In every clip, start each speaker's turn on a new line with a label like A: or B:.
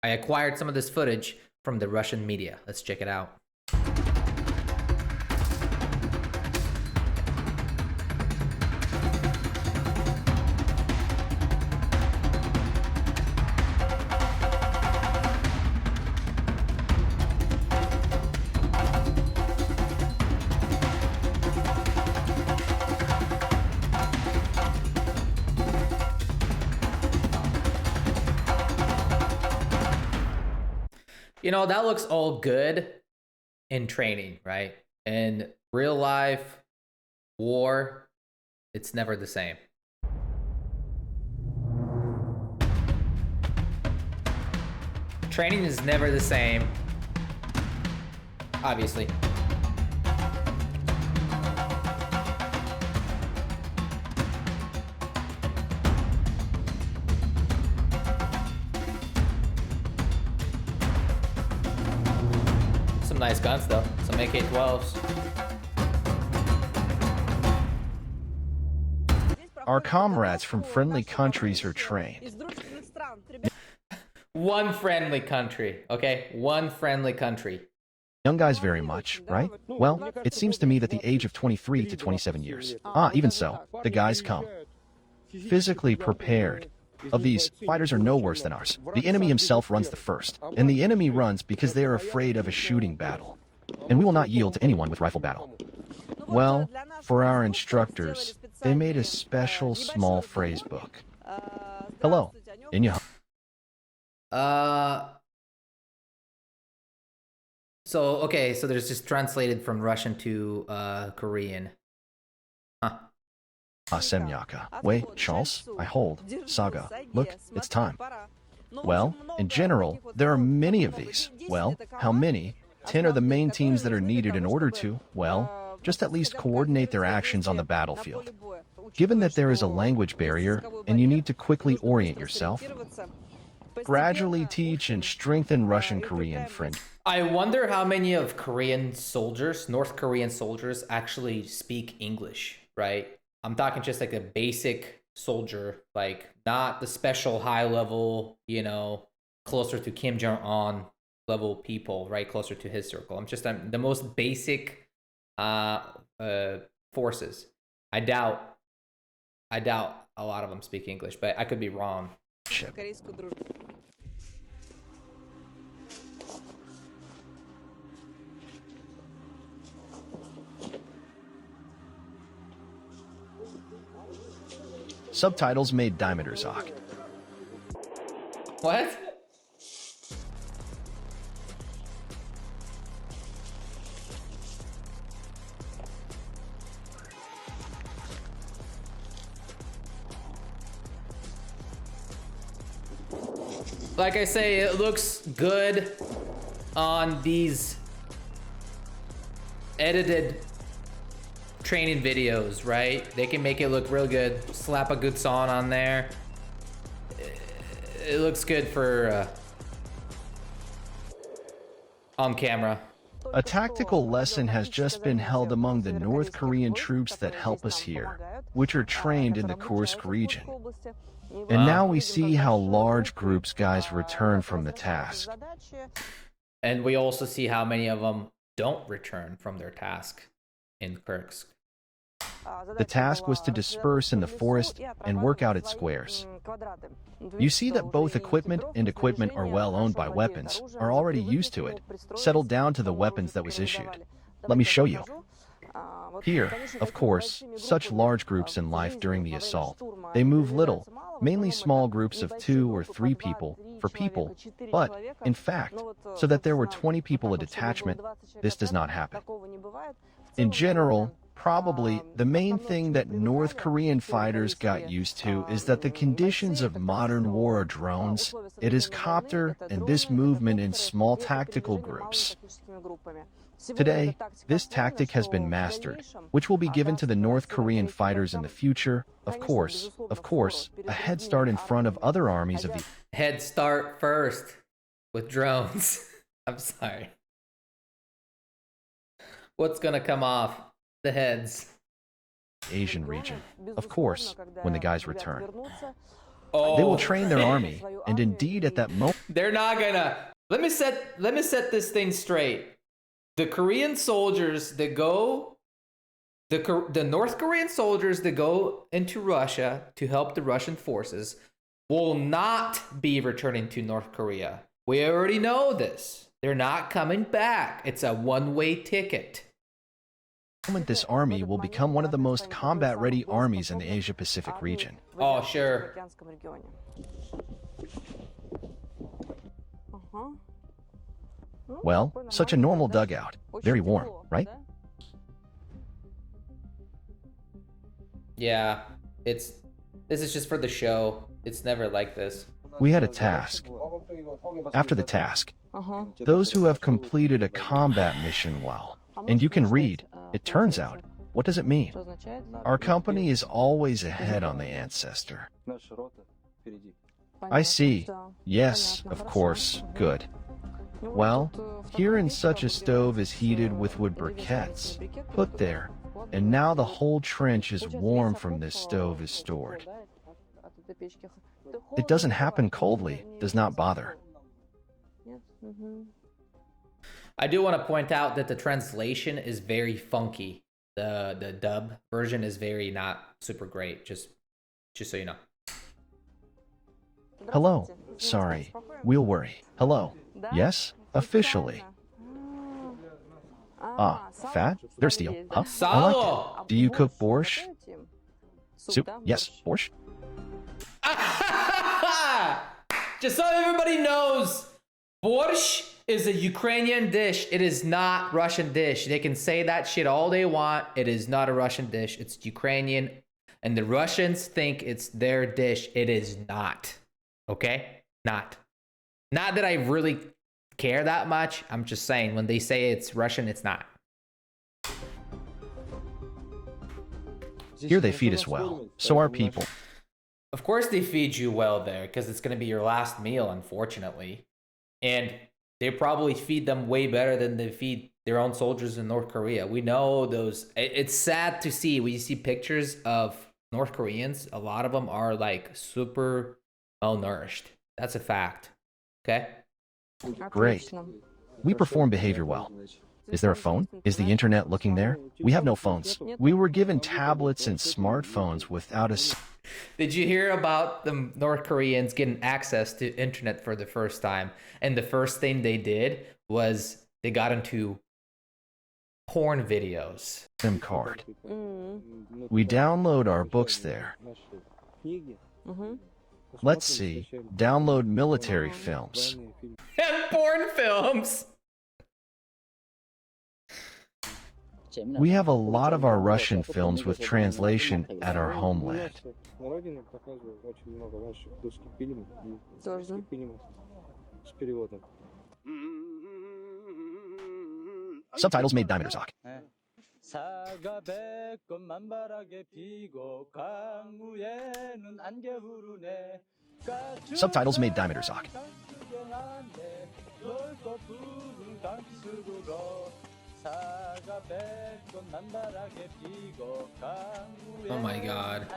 A: I acquired some of this footage from the Russian media. Let's check it out. You know, that looks all good in training, right? In real life, war, it's never the same. Training is never the same, obviously. Some nice guns though, some AK-12s.
B: Our comrades from friendly countries are trained.
A: One friendly country, okay? One friendly country.
B: Young guys very much, right? Well, it seems to me that the age of 23 to 27 years. Even so, the guys come. Physically prepared. Of these, fighters are no worse than ours. The enemy himself runs the first, and the enemy runs because they are afraid of a shooting battle. And we will not yield to anyone with rifle battle. Well, for our instructors, they made a special small phrase book. Hello, Inya.
A: Okay, so there's just translated from Russian to Korean. Huh.
B: Semyaka. Wait, Charles, I hold. Saga. Look, it's time. Well, in general, there are many of these. Well, how many? 10 are the main teams that are needed in order to, well, just at least coordinate their actions on the battlefield. Given that there is a language barrier, and you need to quickly orient yourself, gradually teach and strengthen Russian-Korean French.
A: I wonder how many of Korean soldiers, North Korean soldiers, actually speak English, right? I'm talking just like a basic soldier, like not the special high level, you know, closer to Kim Jong-un level people, right? Closer to his circle. I'm the most basic forces. I doubt a lot of them speak English, but I could be wrong.
B: Subtitles made diameter Zoc.
A: What? Like I say, it looks good on these edited training videos, right? They can make it look real good. Slap a good song on there. It looks good for on camera.
B: A tactical lesson has just been held among the North Korean troops that help us here, which are trained in the Kursk region. And now we see how large groups guys return from the task.
A: And we also see how many of them don't return from their task in Kursk.
B: The task was to disperse in the forest and work out its squares. You see that both equipment and equipment are well owned by weapons, are already used to it, settled down to the weapons that was issued. Let me show you. Here, of course, such large groups in life during the assault. They move little, mainly small groups of 2 or 3 people, but, in fact, so that there were 20 people a detachment, this does not happen. In general, probably, the main thing that North Korean fighters got used to is that the conditions of modern war are drones, it is copter, and this movement in small tactical groups. Today, this tactic has been mastered, which will be given to the North Korean fighters in the future, of course, a head start in front of other armies of the...
A: Head start first with drones. I'm sorry. What's gonna come off? The heads.
B: Asian region, of course, when the guys return. They will
A: Oh,
B: train their army, and indeed at that moment,
A: they're not gonna. Let me set this thing straight. The Korean soldiers that go, the North Korean soldiers that go into Russia to help the Russian forces will not be returning to North Korea. We already know this. They're not coming back. It's a one-way ticket.
B: this army will become one of the most combat-ready armies in the Asia-Pacific region.
A: Oh, sure.
B: Well, such a normal dugout. Very warm, right?
A: Yeah, this is just for the show. It's never like this.
B: We had a task. After the task, those who have completed a combat mission well, and you can read, it turns out, what does it mean? Our company is always ahead on the ancestor. I see. Yes, of course, good. Well, here in such a stove is heated with wood briquettes, put there, and now the whole trench is warm from this stove is stored. It doesn't happen coldly, does not bother.
A: I do want to point out that the translation is very funky. The dub version is very not super great, just so you know.
B: Hello, sorry, we'll worry. Hello, yes, officially. Ah, fat? They're steel, huh? I like it. Do you cook borscht? Soup? Yes, borscht.
A: Just so everybody knows, borscht is a Ukrainian dish. It is not Russian dish. They can say that shit all they want. It is not a Russian dish. It's Ukrainian. And the Russians think it's their dish. It is not. Okay? Not. Not that I really care that much. I'm just saying, when they say it's Russian, it's not.
B: Here they feed us well. So our people.
A: Of course they feed you well there, because it's going to be your last meal, unfortunately. And they probably feed them way better than they feed their own soldiers in North Korea. We know those. It's sad to see when you see pictures of North Koreans. A lot of them are like super malnourished. That's a fact. Okay?
B: Great. We perform behavior well. Is there a phone? Is the internet looking there? We have no phones. We were given tablets and smartphones without a...
A: Did you hear about the North Koreans getting access to internet for the first time? And the first thing they did was they got into porn videos.
B: SIM card. We download our books there. Let's see. Download military films.
A: And porn films!
B: We have a lot of our Russian films with translation at our homeland. Subtitles made diameter sock. Subtitles made diameter sock.
A: Oh my god.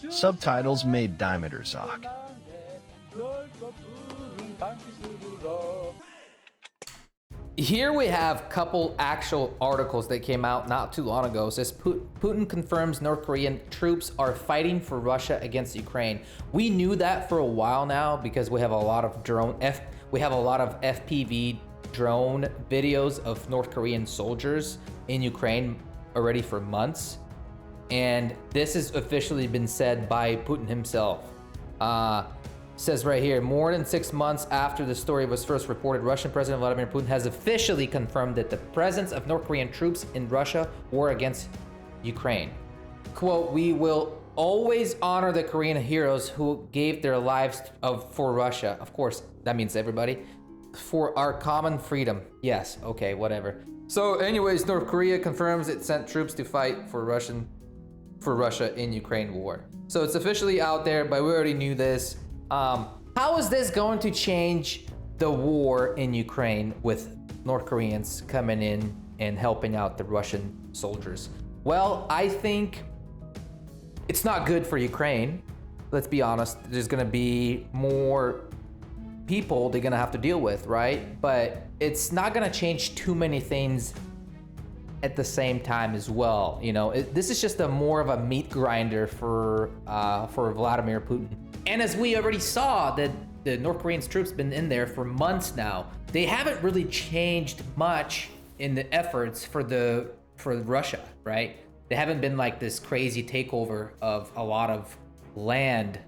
B: Subtitles made diameter sock.
A: Here we have a couple actual articles that came out not too long ago. It says Putin confirms North Korean troops are fighting for Russia against Ukraine. We knew that for a while now because we have a lot of FPV drone videos of North Korean soldiers in Ukraine already for months. And this has officially been said by Putin himself. Says right here, more than 6 months after the story was first reported, Russian President Vladimir Putin has officially confirmed that the presence of North Korean troops in Russia war against Ukraine. Quote, "We will always honor the Korean heroes who gave their lives for Russia." Of course, that means everybody. "For our common freedom." Yes, okay, whatever. So anyways, North Korea confirms it sent troops to fight for Russia in Ukraine war. So it's officially out there, but we already knew this. How is this going to change the war in Ukraine with North Koreans coming in and helping out the Russian soldiers? Well, I think it's not good for Ukraine. let's be honest, there's gonna be more people they're gonna have to deal with, right? But it's not gonna change too many things at the same time as well. You know, this is just a more of a meat grinder for Vladimir Putin. And as we already saw, that the North Korean troops been in there for months now. They haven't really changed much in the efforts for Russia, right? They haven't been like this crazy takeover of a lot of land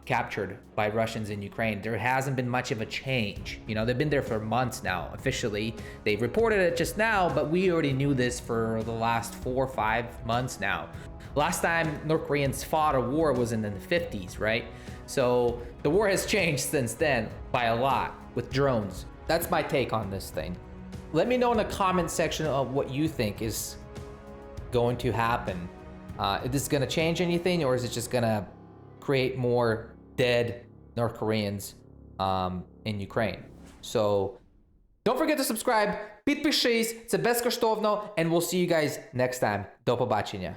A: captured by Russians in Ukraine. There hasn't been much of a change. You know, they've been there for months now, officially. They reported it just now, but we already knew this for the last 4 or 5 months now. Last time North Koreans fought a war was in the 50s, right? So the war has changed since then by a lot with drones. That's my take on this thing. Let me know in the comment section of what you think is going to happen. Is this gonna change anything, or is it just gonna create more dead North Koreans in Ukraine? So don't forget to subscribe, підпишись, це безкоштовно, and we'll see you guys next time. До побачення.